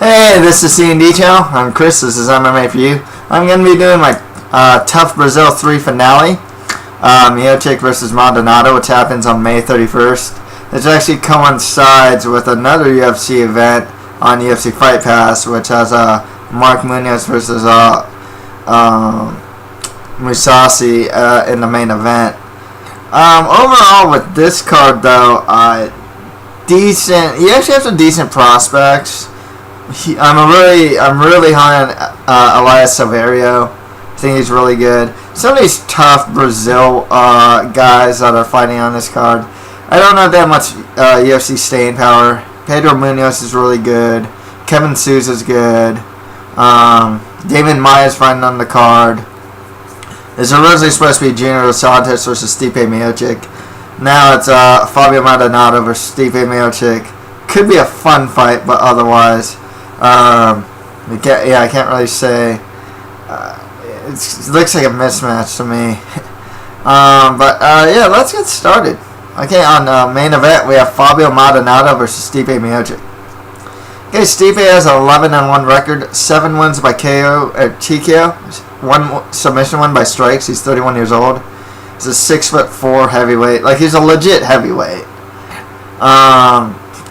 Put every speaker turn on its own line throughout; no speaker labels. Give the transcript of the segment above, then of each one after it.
Hey, this is C&D Channel. I'm Chris. This is MMA for you. I'm going to be doing my TUF Brazil 3 finale. Miocic versus Maldonado, which happens on May 31st. This actually coincides with another UFC event on UFC Fight Pass, which has Mark Munoz versus Musashi in the main event. Overall, with this card though, decent. He actually has some decent prospects. I'm really high on Elias Silverio. I think he's really good. Some of these TUF Brazil guys that are fighting on this card, I don't have that much UFC staying power. Pedro Munoz is really good. Kevin Souza is good. David Maia is fighting on the card. It's originally supposed to be Junior Dos Santos versus Stipe Miocic. Now it's Fabio Maldonado versus Stipe Miocic. Could be a fun fight, but otherwise, I can't really say. It looks like a mismatch to me. Yeah, let's get started. Okay, on main event we have Fabio Maldonado versus Stipe Miocic. Okay, Stipe has an 11-1 record, 7 wins by KO or TKO, 1 submission win by strikes. He's 31 years old. He's a 6'4" heavyweight. Like, he's a legit heavyweight.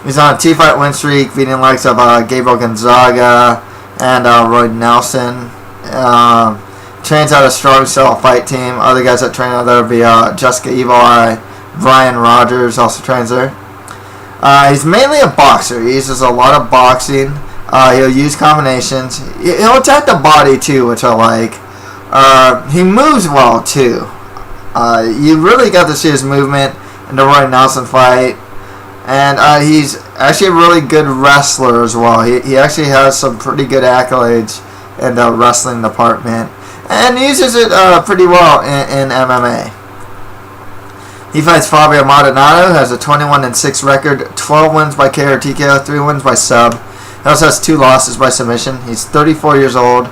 He's on a T-fight win streak, beating the likes of Gabriel Gonzaga and Roy Nelson. Trains out a strong style fight team. Other guys that train out there would be Jessica Evil Eye. Brian Rogers also trains there. He's mainly a boxer. He uses a lot of boxing. He'll use combinations. He'll attack the body too, which I like. He moves well too. You really got to see his movement in the Roy Nelson fight. And he's actually a really good wrestler as well. He actually has some pretty good accolades in the wrestling department. And uses it pretty well in MMA. He fights Fabio Maldonado, has a 21-6 record, 12 wins by KO or TKO, 3 wins by sub. He also has 2 losses by submission. He's 34 years old.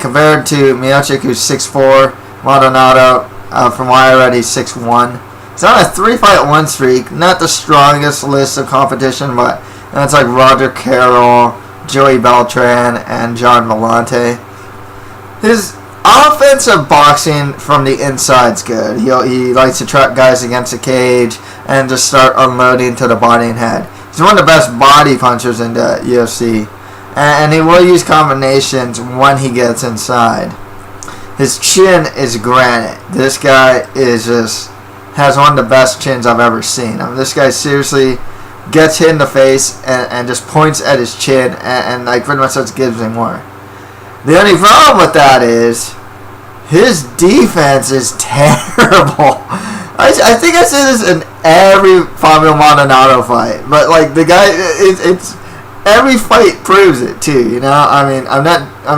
Compared to Miocic, who's 6'4", Maldonado, from what I read, he's 6'1". He's on a 3-fight win streak. Not the strongest list of competition, but that's like Roger Carroll, Joey Beltran, and John Vellante. His offensive boxing from the inside's good. He likes to trap guys against the cage and just start unloading to the body and head. He's one of the best body punchers in the UFC. And he will use combinations when he gets inside. His chin is granite. This guy has one of the best chins I've ever seen. I mean, this guy seriously gets hit in the face and just points at his chin and like pretty much just gives him more. The only problem with that is his defense is terrible. I think I say this in every Fabio Maldonado fight, but like the guy, it's every fight proves it too. You know, I mean, I'm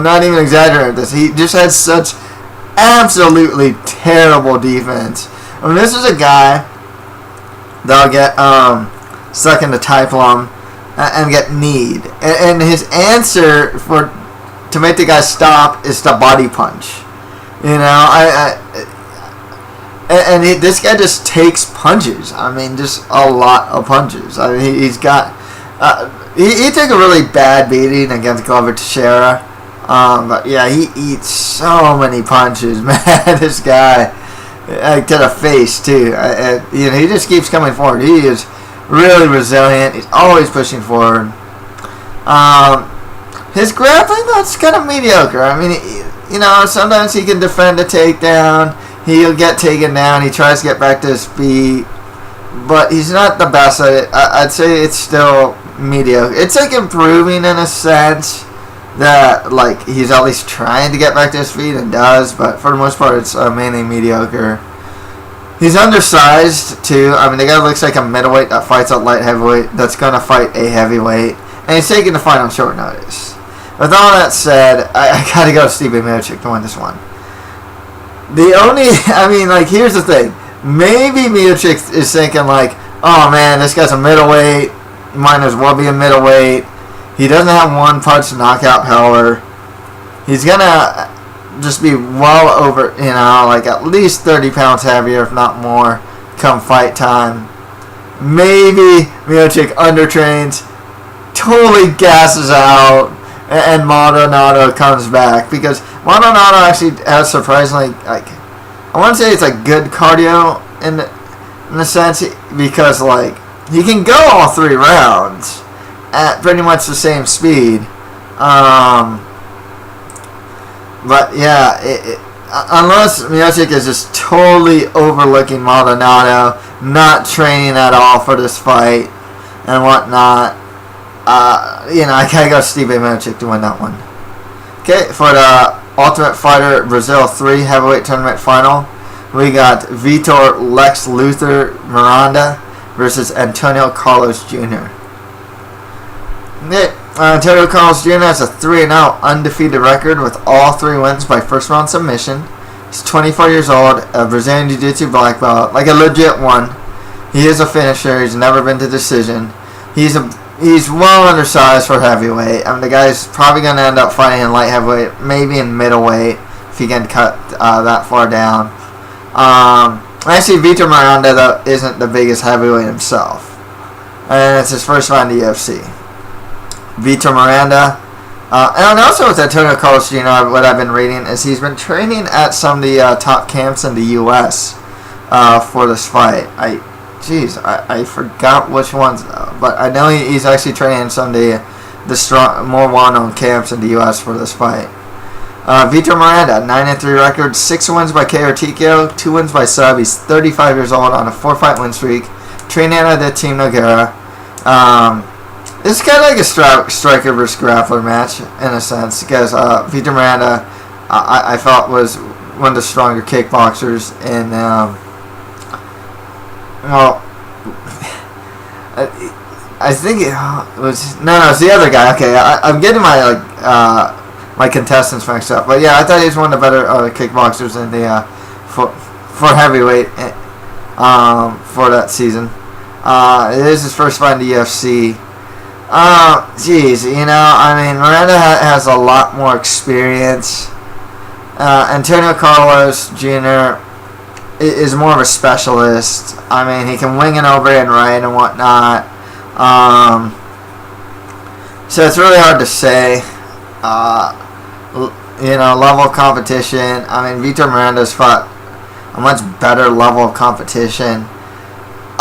not even exaggerating this. He just has such absolutely terrible defense. I mean, this is a guy that'll get stuck in the tie plum and get kneed, and his answer to make the guy stop is the body punch. You know, this guy just takes punches. I mean, just a lot of punches. I mean, he's got he took a really bad beating against Glover Teixeira. But yeah, he eats so many punches, man. This guy, to the face too. You know, he just keeps coming forward. He is really resilient. He's always pushing forward. His grappling, that's kind of mediocre. I mean, you know, sometimes he can defend a takedown. He'll get taken down. He tries to get back to his feet. But he's not the best at it. I'd say it's still mediocre. It's like improving in a sense that, like, he's at least trying to get back to his feet and does. But for the most part, it's mainly mediocre. He's undersized, too. I mean, the guy looks like a middleweight that fights at light heavyweight that's going to fight a heavyweight. And he's taking the fight on short notice. With all that said, I gotta go Stipe Miocic to win this one. Here's the thing. Maybe Miocic is thinking like, oh man, this guy's a middleweight. Might as well be a middleweight. He doesn't have one-punch knockout power. He's gonna just be well over, you know, like at least 30 pounds heavier, if not more, come fight time. Maybe Miocic undertrains, totally gasses out, and Maldonado comes back, because Maldonado actually has surprisingly, like, I want to say it's like good cardio in the sense, because like he can go all 3 rounds at pretty much the same speed. But yeah, unless Miocic is just totally overlooking Maldonado, not training at all for this fight and whatnot, I gotta go Stipe Miocic to win that one. Okay, for the Ultimate Fighter Brazil 3 heavyweight tournament final, we got Vitor Lex Luthor Miranda versus Antonio Carlos Jr. Okay, Antonio Carlos Jr. has a 3-0 undefeated record with all 3 wins by first round submission. He's 24 years old, a Brazilian Jiu-Jitsu black belt, like a legit one. He is a finisher. He's never been to decision. He's well undersized for heavyweight. I mean, the guy's probably going to end up fighting in light heavyweight, maybe in middleweight if he can cut that far down. Actually, Vitor Miranda though isn't the biggest heavyweight himself, and it's his first fight in the UFC. Vitor Miranda, and also with Antonio Carlos Jr., what I've been reading is he's been training at some of the top camps in the U.S. For this fight. I forgot which ones, but I know he's actually training in some of the strong, more well-known camps in the U.S. for this fight. Vitor Miranda, 9-3 record, 6 wins by KO or TKO, 2 wins by sub. He's 35 years old on a 4-fight win streak. Training out of the Team Nogueira. This is kind of like a striker versus grappler match in a sense, because Vitor Miranda, I felt was one of the stronger kickboxers in. I think it was it's the other guy. Okay, I'm getting my my contestants mixed up, but yeah, I thought he was one of the better kickboxers in the for heavyweight for that season. It is his first fight in the UFC. Miranda has a lot more experience. Antonio Carlos Jr. is more of a specialist. I mean, he can wing it over and right and whatnot. So it's really hard to say. Level of competition. I mean, Vitor Miranda's fought a much better level of competition.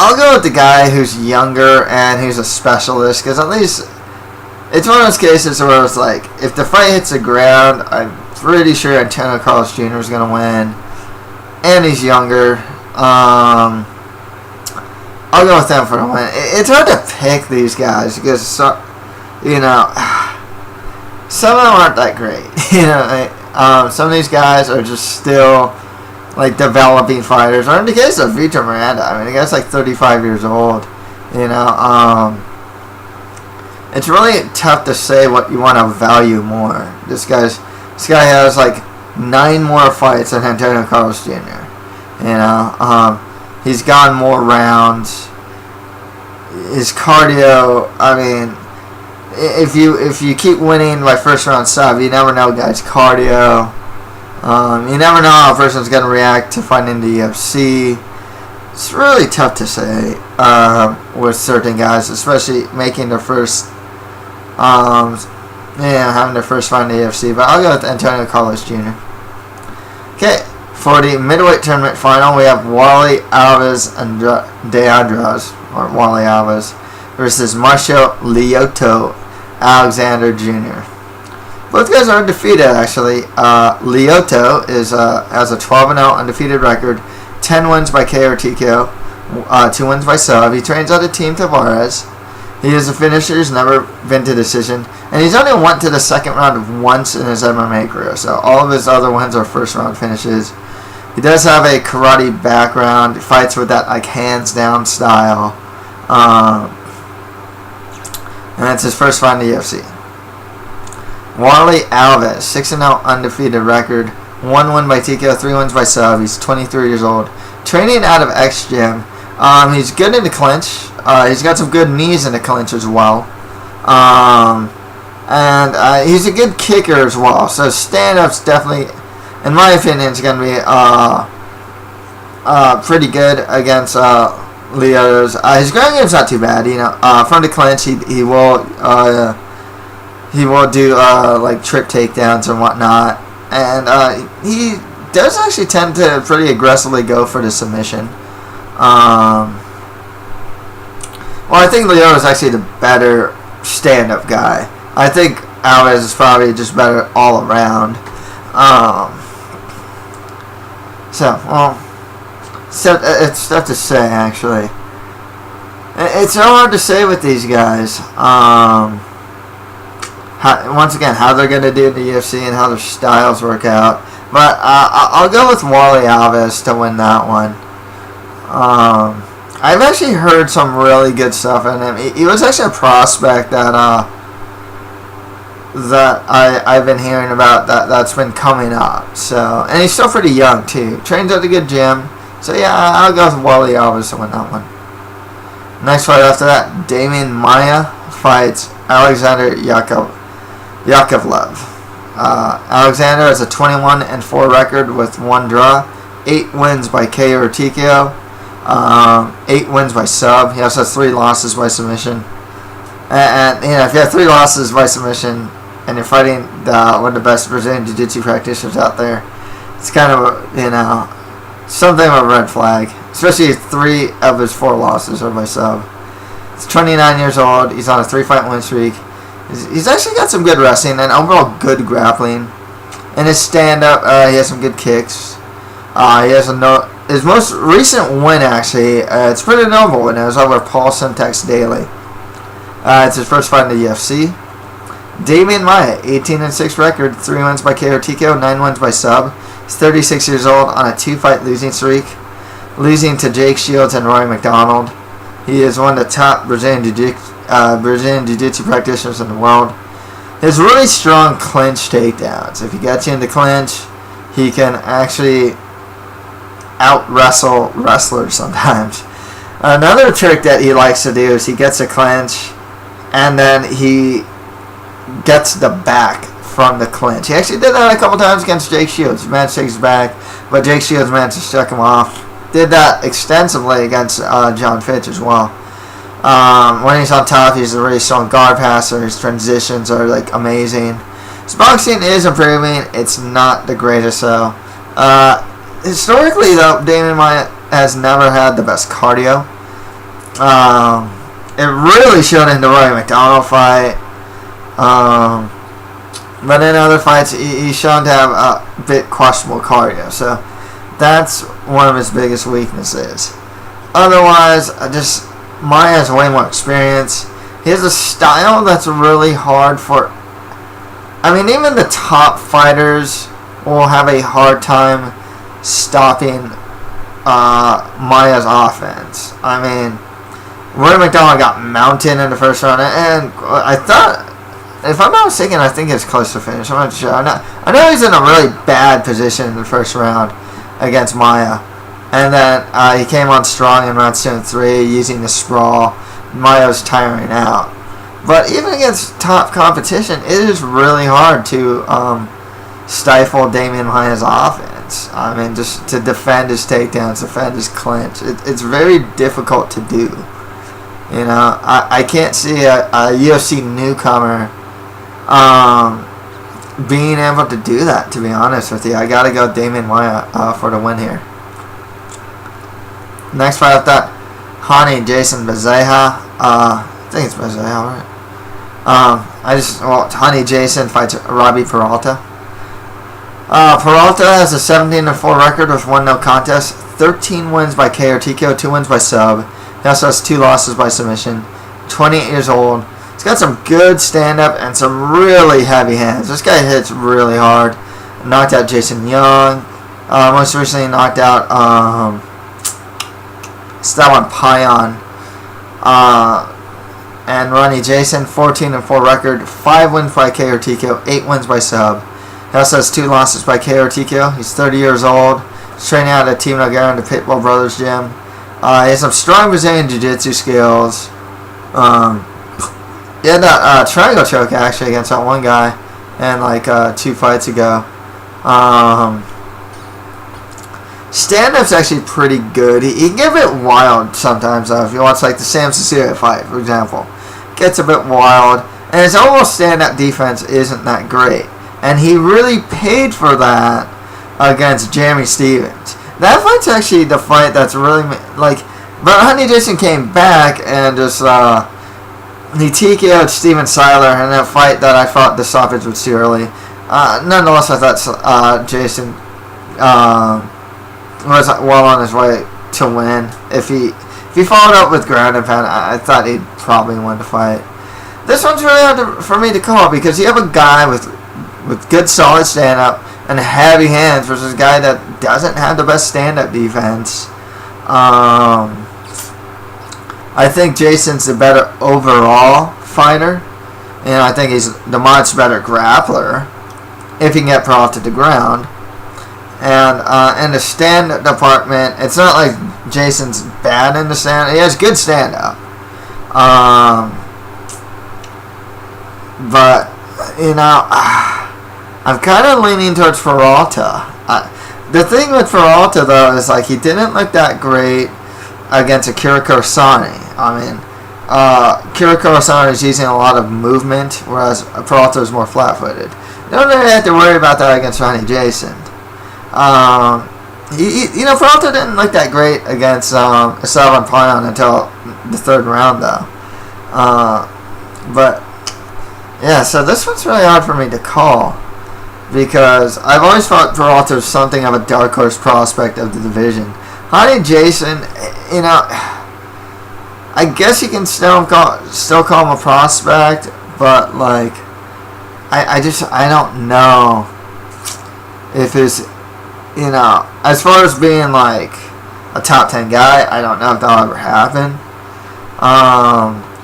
I'll go with the guy who's younger and who's a specialist, because at least it's one of those cases where it's like, if the fight hits the ground, I'm pretty sure Antonio Carlos Jr. is going to win, and he's younger. I'll go with them for the win. It's hard to pick these guys because some of them aren't that great. Some of these guys are just still like developing fighters. Or in the case of Vitor Miranda, I mean, the guy's like 35 years old. It's really tough to say what you want to value more. This guy has like 9 more fights than Antonio Carlos Jr. He's gone more rounds. His cardio, I mean, if you keep winning by first round sub, you never know guys' cardio. You never know how a person's going to react to fighting in the UFC. It's really tough to say with certain guys, especially making their first, having their first fight in the UFC. But I'll go with Antonio Carlos Jr. Okay, for the middleweight tournament final, we have Warlley Alves de Andrade, or Warlley Alves, versus Marcio Alexandre Jr. Both guys are undefeated, actually. Lyoto has a 12-0 undefeated record, 10 wins by KO or TKO, 2 wins by sub. He trains out of Team Tavares. He is a finisher. He's never been to decision, and he's only went to the second round once in his MMA career. So all of his other wins are first-round finishes. He does have a karate background. He fights with that like hands-down style, and that's his first fight in the UFC. Warlley Alves, 6-0 undefeated record, 1 win by TKO, 3 wins by sub. He's 23 years old. Training out of X Gym. He's good in the clinch. He's got some good knees in the clinch as well. And he's a good kicker as well. So stand-up's definitely, in my opinion, is going to be pretty good against Leo's. His ground game's not too bad. From the clinch, he will do like trip takedowns and whatnot, and he does actually tend to pretty aggressively go for the submission. Well, I think Leo is actually the better stand-up guy. I think Alves is probably just better all around. It's tough to say, actually. It's so hard to say with these guys. Once again, how they're going to do in the UFC and how their styles work out. But I'll go with Warlley Alves to win that one. I've actually heard some really good stuff in him. He was actually a prospect that I've been hearing about that's been coming up. So, and he's still pretty young too. Trains at a good gym. So yeah, I'll go with Warlley Alves to win that one. Next fight after that, Demian Maia fights Alexander Yakovlev. Alexander has a 21-4 record with 1 draw, 8 wins by KO or TKO. 8 wins by sub. He also has 3 losses by submission. And if you have 3 losses by submission and you're fighting one of the best Brazilian Jiu-Jitsu practitioners out there, it's kind of something of a red flag. Especially if 3 of his 4 losses are by sub. He's 29 years old. He's on a 3-fight win streak. He's actually got some good wrestling and overall good grappling. In his stand-up, he has some good kicks. He has his most recent win, actually, it's pretty notable, and it was over Paul Syntax Daily. It's his first fight in the UFC. Demian Maia, 18-6 record, 3 wins by KO or TKO, 9 wins by sub. He's 36 years old on a 2-fight losing streak, losing to Jake Shields and Roy McDonald. He is one of the top Brazilian Jiu-Jitsu practitioners in the world. He has really strong clinch takedowns. If he gets you into clinch, he can actually out-wrestle wrestlers sometimes. Another trick that he likes to do is he gets a clinch, and then he gets the back from the clinch. He actually did that a couple times against Jake Shields. He managed to take his back, but Jake Shields managed to shuck him off. Did that extensively against John Fitch as well. When he's on top, he's a really strong guard passer. His transitions are amazing. His boxing is improving. It's not the greatest though. Historically though, Demian Maia has never had the best cardio. It really showed in the Roy McDonald fight. But in other fights, he's shown to have a bit questionable cardio. So that's one of his biggest weaknesses. Otherwise, Maia has way more experience. He has a style that's really hard for... even the top fighters will have a hard time stopping Maia's offense. Roy McDonald got mounted in the first round, and I thought, if I'm not mistaken, I think it's close to finish. I'm not sure. I know he's in a really bad position in the first round against Maia. And then he came on strong in rounds 2 and 3 using the sprawl. Maia was tiring out. But even against top competition, it is really hard to stifle Demian Maia's offense. Just to defend his takedowns, defend his clinch. It's very difficult to do. I can't see a UFC newcomer being able to do that, to be honest with you. I gotta go Demian Maia for the win here. Next fight up that, Rony Jason Bezerra. I think it's Bezerra, right? Rony Jason fights Robbie Peralta. Peralta has a 17-4 record with 1 no contest, 13 wins by KO or TKO, 2 wins by sub. He also has 2 losses by submission. 28 years old. He's got some good stand-up and some really heavy hands. This guy hits really hard. Knocked out Jason Young. Most recently knocked out Stewan Payan. And Rony Jason, 14-4 record, 5 wins by KO or TKO, 8 wins by sub. He also has 2 losses by KO or TKO. He's 30 years old. He's training out at Team Nogueira in the Pitbull Brothers gym. He has some strong Brazilian Jiu-Jitsu skills. He had that triangle choke actually against that one guy, and 2 fights ago. stand-up's actually pretty good. He can get a bit wild sometimes, though. If you watch, like, the Sam Cecilia fight, for example. Gets a bit wild. And his overall stand-up defense isn't that great. And he really paid for that against Jeremy Stephens. That fight's actually the fight that's really, like... But Honey Jason came back and just, he TKO'd Steven Seiler in a fight that I thought the stoppage was too early. Nonetheless, I thought Jason was well on his way to win. If he followed up with ground and pound, I thought he'd probably win the fight. This one's really hard for me to call because you have a guy with good solid stand-up and heavy hands versus a guy that doesn't have the best stand-up defense. I think Jason's the better overall fighter, and I think he's the much better grappler if he can get Peralta to the ground. And in the stand-up department, it's not like Jason's bad in the stand-up. He has good stand-up. But, you know, I'm kind of leaning towards Peralta. The thing with Peralta, though, is like he didn't look that great against Akira Kurosani. I mean, Akira Kurosani is using a lot of movement, whereas Peralta is more flat-footed. You don't really have to worry about that against Ronnie Jason. You know, Peralta didn't look that great against Esteban Payan until the third round, though. But, yeah, so this one's really hard for me to call. Because I've always thought Peralta was something of a dark horse prospect of the division. Honey Jason, you know, I guess you can still call him a prospect, but like, I don't know if it's, you know, as far as being like a top 10 guy, I don't know if that'll ever happen.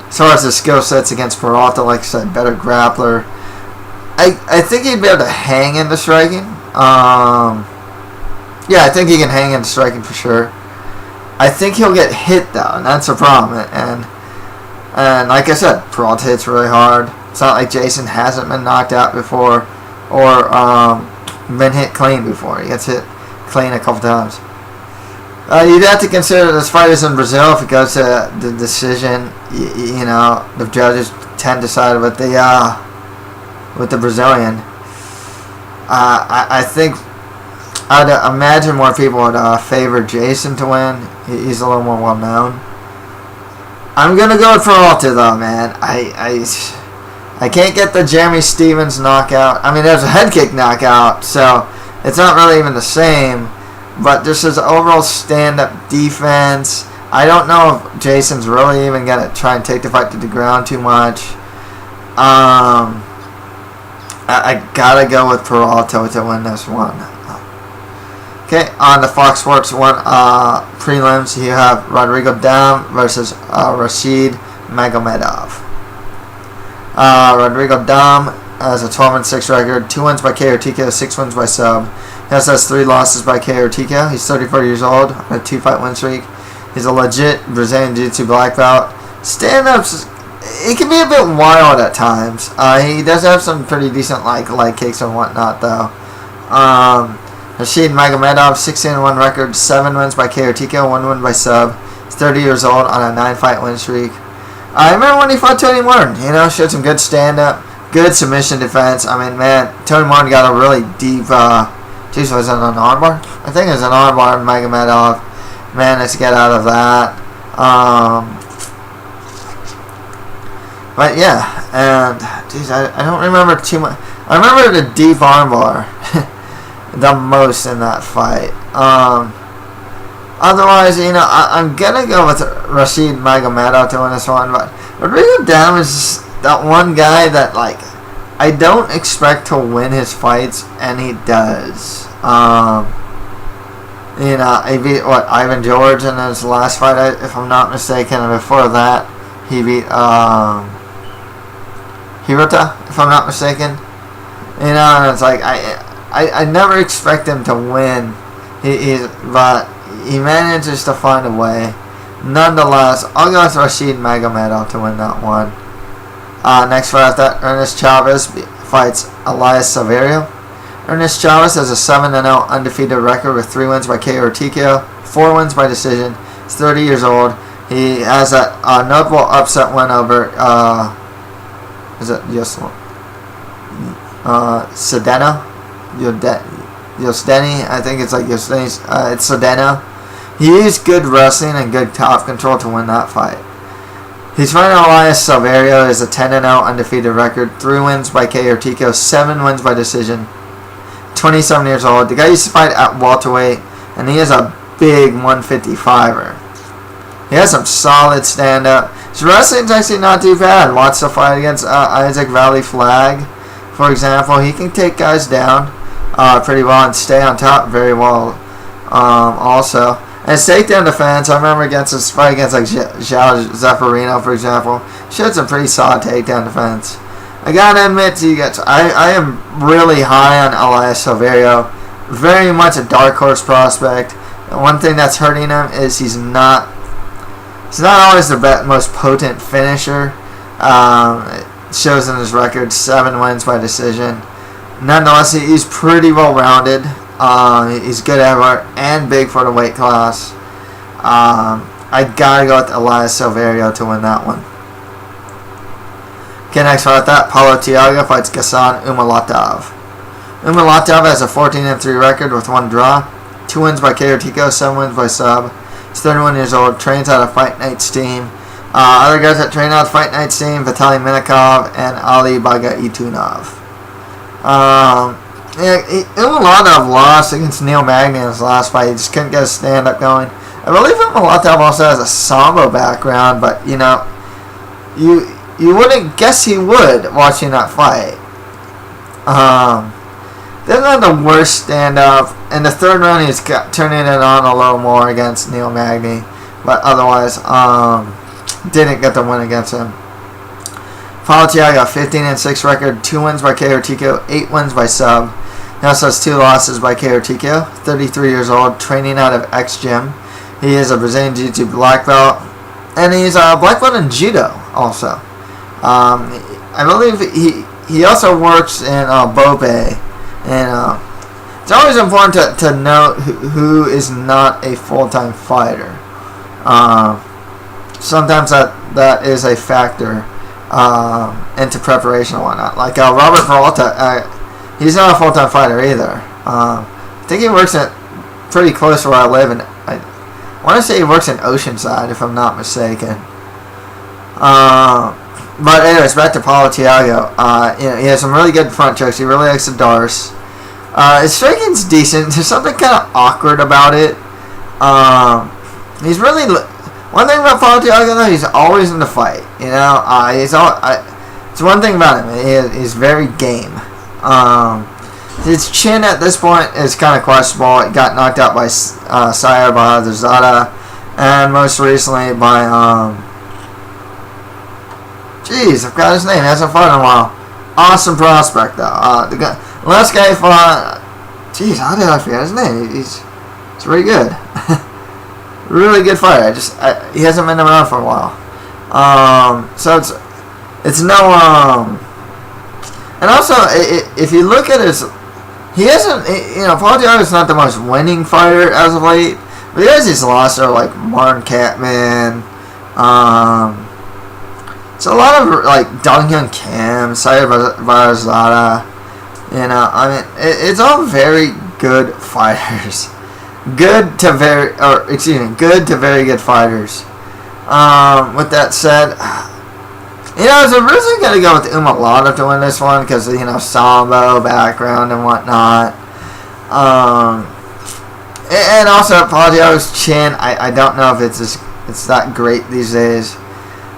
As far as the skill sets against Peralta, like I said, better grappler. I think he'd be able to hang in the striking. Yeah, I think he can hang in the striking for sure. I think he'll get hit though, and that's a problem. And like I said, Peralta hits really hard. It's not like Jason hasn't been knocked out before or been hit clean before. He gets hit clean a couple times. You'd have to consider this fight is in Brazil. If it goes to the decision, you know, the judges tend to side with the Brazilian. I think I'd imagine more people would favor Jason to win. He's a little more well known. I'm gonna go with Peralta though, man. I can't get the Jeremy Stephens knockout. I mean, there's a head kick knockout, so it's not really even the same. But just his overall stand-up defense, I don't know if Jason's really even gonna try and take the fight to the ground too much. I gotta go with Peralta to win this one. Okay, on the Fox Sports 1 prelims, you have Rodrigo Damm versus Rashid Magomedov. Rodrigo Damm has a 12-6 record, 2 wins by KO TKO, 6 wins by sub. He also has 3 losses by KO TKO. He's 34 years old, on a 2-fight win streak. He's a legit Brazilian Jiu-Jitsu black belt. Stand-ups, it can be a bit wild at times. He does have some pretty decent leg kicks and whatnot, though. Rashid Magomedov, 16-1 record, 7 wins by KO TKO, 1 win by sub. He's 30 years old on a 9-fight win streak. I remember when he fought Tony Martin. You know, showed some good stand-up, good submission defense. I mean, man, Tony Martin got a really deep. Was it an armbar? I think it was an armbar. Magomedov managed to get out of that. But yeah, and geez, I don't remember too much. I remember the deep armbar the most in that fight. Otherwise, you know, I'm gonna go with Rashid Magomedov to win this one. But Rodrigo Damm is that one guy that, like, I don't expect to win his fights, and he does. You know, he beat Ivan George in his last fight, if I'm not mistaken, and before that, he beat Hirota, if I'm not mistaken. You know, and it's like I never expect him to win. But he manages to find a way. Nonetheless, I'll go with Rashid Magomedov to win that one. Next fight after that, Ernest Chavez fights Elias Silverio. Ernest Chavez has a 7-0 undefeated record with 3 wins by KO or TKO, 4 wins by decision. He's 30 years old. He has a notable upset win over, is it Sedena? Yosteni? I think it's like Yosteni's, it's Sedena. He used good wrestling and good top control to win that fight. He's fighting Elias Silverio. Has a 10-0 undefeated record, 3 wins by KO or TKO, 7 wins by decision. 27 years old. The guy used to fight at welterweight, and he is a big 155er. He has some solid stand-up. His wrestling's actually not too bad. Wants to fight against Isaac Valley Flag, for example. He can take guys down pretty well and stay on top very well also. And his takedown defense, I remember against his fight against like Zhao Zaffarino, for example, showed some pretty solid takedown defense. I gotta admit to you guys, I am really high on Elias Silverio. Very much a dark horse prospect. And one thing that's hurting him is he's not always the most potent finisher. It shows in his record, 7 wins by decision. Nonetheless, he's pretty well rounded. He's good everywhere and big for the weight class. I gotta go with Elias Silverio to win that one. Okay, next fight that, Paulo Thiago fights Gasan Umalatov. Umalatov has a 14-3 record with 1 draw, 2 wins by KO TKO, 7 wins by sub. He's 31 years old, trains out of Fight Night's team. Other guys that train out of Fight Night's team, Vitaly Minikov and Ali Bagaitunov. Umalatov lost against Neil Magny in his last fight. He just couldn't get his stand-up going. I believe Umalatov also has a sambo background, but you know, you wouldn't guess he would watching that fight. They're not the worst stand-up. In the 3rd round, he's turning it on a little more against Neil Magny, but otherwise, didn't get the win against him. Paulo Thiago, 15-6 record, 2 wins by KO or TKO, 8 wins by sub. He also has 2 losses by KO or TKO. 33 years old, training out of X Gym. He is a Brazilian Jiu-Jitsu black belt, and he's a black belt in Judo also. I believe he also works in Bope, and it's always important to note who is not a full-time fighter. Sometimes that is a factor into preparation and whatnot. Like Robert Peralta, he's not a full-time fighter either. I think he works at pretty close to where I live, and I want to say he works in Oceanside, if I'm not mistaken. But anyways, back to Paulo Thiago. He has some really good front chokes. He really likes the Darce. His striking's decent. There's something kind of awkward about it. He's really... One thing about Paulo Thiago, though, he's always in the fight. You know, it's one thing about him. He's very game. His chin at this point is kind of questionable. He got knocked out by Sayar Bahadrzada, and most recently by I've got his name. He hasn't fought in a while. Awesome prospect, though. The last guy fought... how did I forget his name? He's really good. Really good fighter. He hasn't been around for a while. So it's no... and also, if you look at his... He hasn't... Paulo Thiago's not the most winning fighter as of late. But he has these losses like Martin Catman. So a lot of like Donghyun Kim, Sayar Bahadrzada. It's all very good fighters. Good to very good fighters. With that said, I was originally going to go with Umalatov to win this one because, Sambo background and whatnot. And also, Paulo Thiago's chin, I don't know if it's that great these days.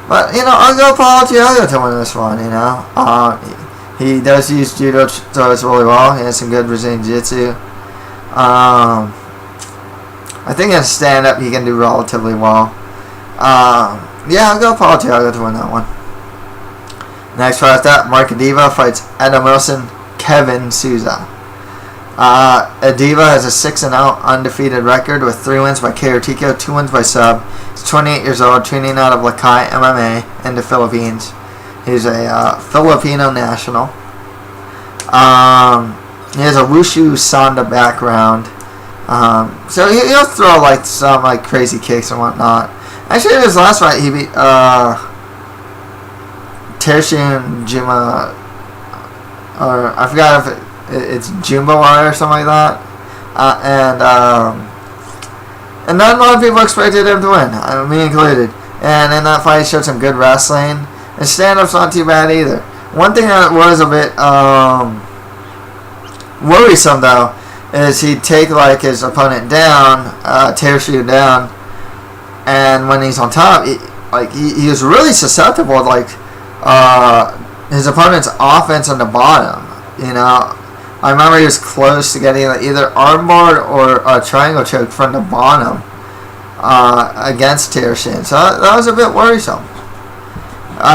But, I'll go Paulo Thiago to win this one, He does use judo throws really well. He has some good Brazilian jiu-jitsu. I think in stand-up he can do relatively well. I'll go Paulo Thiago to win that one. Next fight after that, Eddiva fights Eddiva Kevin Souza. Eddiva has a 6-0 undefeated record with 3 wins by KO or TKO, 2 wins by sub. He's 28 years old, training out of Lakay MMA in the Philippines. He's a Filipino national. He has a Wushu Sanda background. So he'll throw like some like crazy kicks and whatnot. Actually, in his last fight, he beat Tershin Juma, or I forgot if it's Jumbo or something like that. And not a lot of people expected him to win, me included. And in that fight, he showed some good wrestling. And stand-up's not too bad either. One thing that was a bit worrisome, though, is he'd take like his opponent down, Tershin down, and when he's on top, he was really susceptible to like his opponent's offense on the bottom. You know, I remember he was close to getting either armbar or a triangle choke from the bottom against Tershin. So that was a bit worrisome.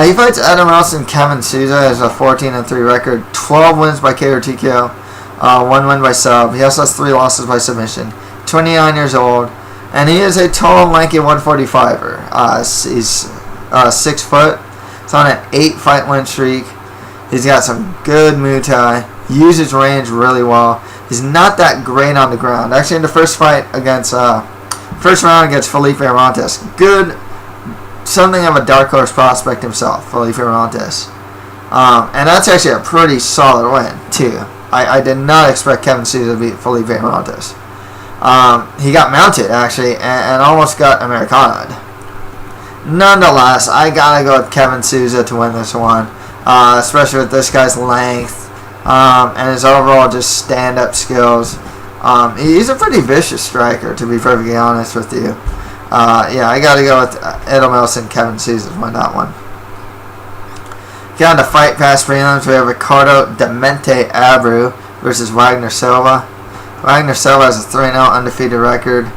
He fights Ernest and Kevin Souza. Has a 14-3 record, 12 wins by KO or TKO, 1 win by sub. He also has 3 losses by submission. 29 years old, and he is a tall, lanky 145er. He's 6 foot. He's on an 8-fight win streak. He's got some good Muay Thai. Uses range really well. He's not that great on the ground. Actually, in the first fight against first round against Felipe Arantes, good, something of a dark horse prospect himself, Felipe Arantes, and that's actually a pretty solid win too. I did not expect Kevin Souza to beat Felipe Arantes. He got mounted actually and almost got Americana'd. Nonetheless, I gotta go with Kevin Souza to win this one, especially with this guy's length. And his overall just stand-up skills. He's a pretty vicious striker, to be perfectly honest with you. Yeah, I got to go with Eddiva and Kevin Souza to win that one. Got on the Fight Pass prelims. We have Ricardo Demente Abreu versus Wagner Silva. Wagner Silva has a 3-0 undefeated record,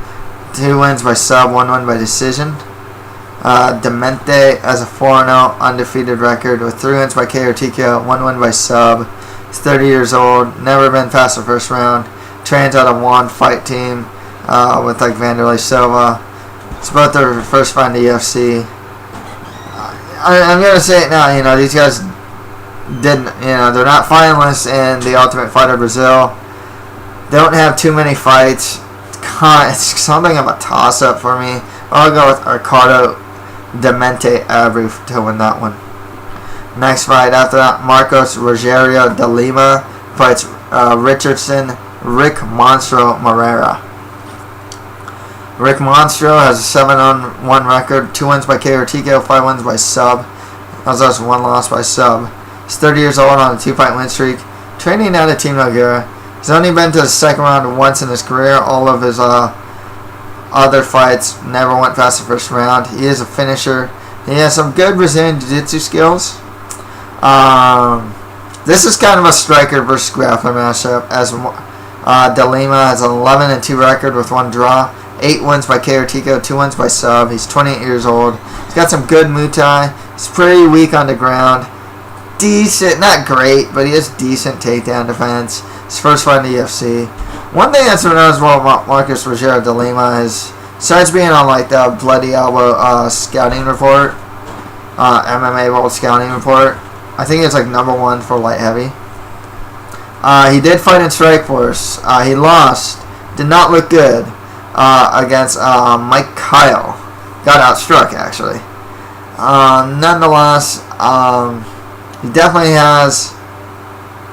2 wins by sub, 1 win by decision. Demente has a 4-0 undefeated record with 3 wins by KO or TKO, 1 win by sub. He's 30 years old, never been past the first round. Trains out of one fight team with like Vanderlei Silva. It's both their first fight in the UFC. I'm gonna say it now. You know, these guys didn't. You know, they're not finalists in the Ultimate Fighter Brazil. They don't have too many fights. It's something of a toss-up for me. I'll go with Ricardo Demente Abreu to win that one. Next fight after that, Marcos Rogério de Lima fights Richardson Rick Monstro Moreira. Rick Monstro has a 7-1 record, 2 wins by KO or TKO, 5 wins by sub. Also has 1 loss by sub. He's 30 years old on a 2-fight win streak. Training out of Team Nogueira. He's only been to the second round once in his career. All of his other fights never went past the first round. He is a finisher. He has some good Brazilian Jiu-Jitsu skills. This is kind of a striker versus grappler matchup, as De Lima has an 11-2 record with 1 draw, 8 wins by KO or TKO, 2 wins by sub. He's 28 years old. He's got some good Muay Thai. He's pretty weak on the ground. Decent, not great, but he has decent takedown defense. His first fight in the UFC. One thing that's known as well about Marcos Rogério de Lima is, besides being on like the Bloody Elbow scouting report, MMA World Scouting Report, I think it's like #1 for light heavy. He did fight in Strikeforce. He lost. Did not look good against Mike Kyle. Got outstruck actually. Nonetheless, he definitely has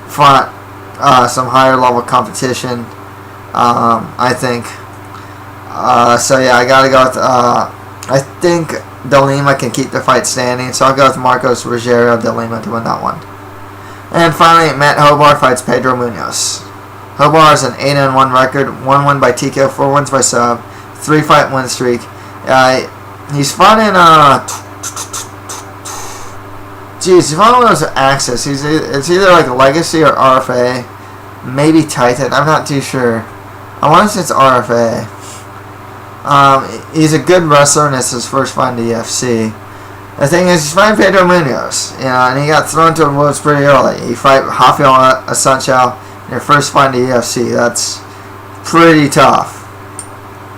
fought some higher level competition. I think. So yeah, I gotta go with. I think De Lima can keep the fight standing, so I'll go with Marcos Rogério de Lima to win that one. And finally, Matt Hobar fights Pedro Munoz. Hobar has an 8-1 record, 1 win by TKO, 4 wins by sub, 3-fight win streak. He's fought in he's fought one of those Axis. It's either like Legacy or RFA, maybe Titan. I'm not too sure. I want to say it's RFA. He's a good wrestler, and it's his first fight in the UFC. The thing is, he's fighting Pedro Munoz, you know, and he got thrown to the wolves pretty early. You fight Rafael Assunção in your first fight in the UFC. That's pretty tough.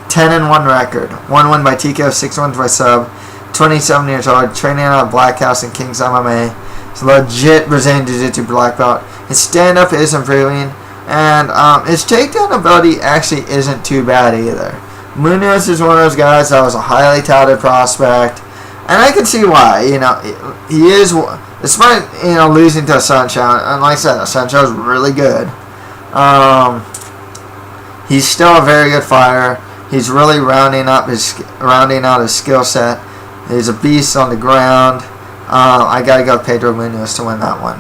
10-1 record, 1 win by TKO, 6 wins by sub. 27 years old, training out of Black House and King's MMA. He's a legit Brazilian Jiu-Jitsu black belt. His stand-up is improving. And his takedown ability actually isn't too bad either. Munoz is one of those guys that was a highly touted prospect, and I can see why. He is, despite losing to Sunshine, and like I said, Sunshine's really good. He's still a very good fighter. He's really rounding out his skill set. He's a beast on the ground. I gotta go with Pedro Munoz to win that one.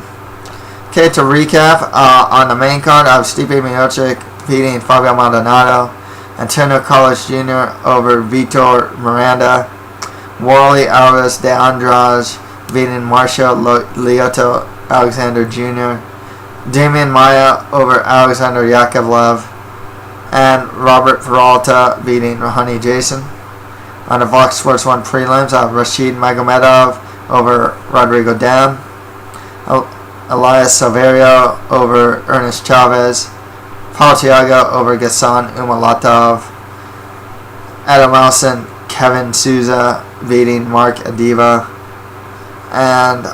Okay, to recap, on the main card, I have Stipe Miocic beating Fabio Maldonado, Antonio Carlos Jr. over Vitor Miranda, Warlley Alves de Andrade beating Marcio Alexandre Jr., Demian Maia over Alexander Yakovlev, and Robert Peralta beating Rony Jason. On the Fox Sports 1 prelims, I have Rashid Magomedov over Rodrigo Damm, Elias Silverio over Ernest Chavez, Thiago over Gasan Umalatov, Kevin Souza beating Eddiva, and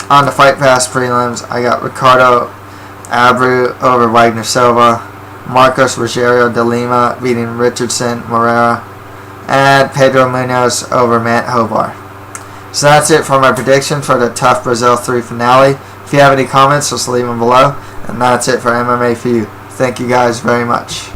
on the Fight Pass prelims, I got Ricardo Abreu over Wagner Silva, Marcos Rogério de Lima beating Richardson Moreira, and Pedro Munoz over Matt Hovar. So that's it for my prediction for the TUF Brazil 3 finale. If you have any comments, just leave them below. And that's it for MMA for you. Thank you guys very much.